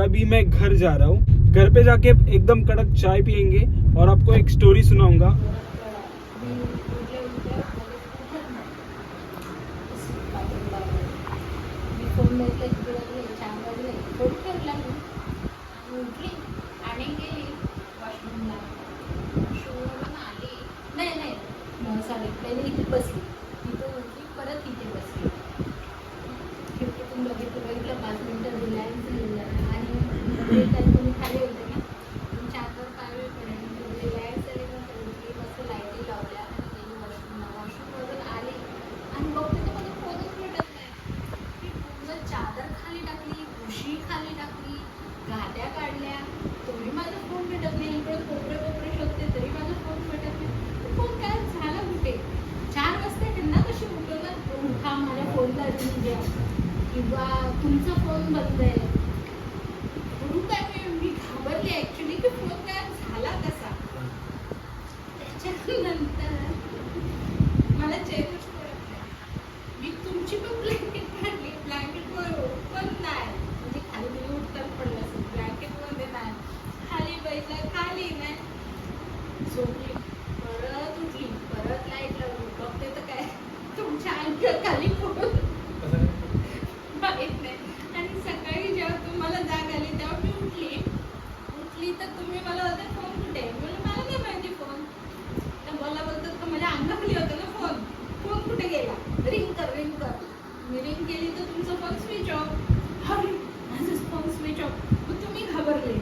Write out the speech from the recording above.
अभी मैं घर जा रहा हूँ। घर पे जाके एकदम कड़क चाय पियेंगे और आपको एक स्टोरी सुनाऊंगा। पहिले इथे बसली, तिथं उठली, परत इथे बसली. खिडकीतून बघितलं 5 मिनिटं रिलॅक्स झालेलं आणि तुम्ही खाली होते ना, 4-5 पाय पडले, रिलॅक्स झाले. मस्त लाईटी लावल्या आणि गेली वॉशरूमवरून आली आणि बघते तर मला फोनच भेटत नाही. मी पूर्ण चादर खाली टाकली, उशी खाली टाकली, गाद्या काढल्या, तरी माझा फोन भेटत नाही. इकडे कोपरे शोधते तरी माझा फोन भेटत नाही. फोन काय झाला कुठे? 4 वाजता त्यांना कशी उठवलं, उठा माझ्या फोनला रिंग द्या किंवा तुमचा फोन बंद आहे. म्हणून काय मी घाबरले ऍक्च्युली की फोन काय झाला कसा. त्याच्यानंतर मला चेकच पडत नाही. मी तुमची पण ब्लँकेट काढली, ब्लँकेटवर पण नाही, म्हणजे खाली तुम्ही उठताना पडलं असेल, ब्लँकेटमध्ये नाही, खाली बैठला, खाली नाही, झोपली, परत उठली, परत लाईट लावली, बघते तर काय तुमच्या अंगाखाली फोन माहित नाही. आणि सकाळी जेव्हा तुम्हाला जाग आली तेव्हा मी उठली तर तुम्ही मला होते फोन कुठे? मला नाही माहिती फोन. तर मला बोलतात का माझ्या अंगाखाली होता ना फोन कुठे गेला? रिंग कर. मी रिंग केली तर तुमचा फोन स्विच ऑफ. माझा फोन स्विच ऑफ. मग तुम्ही घाबरले.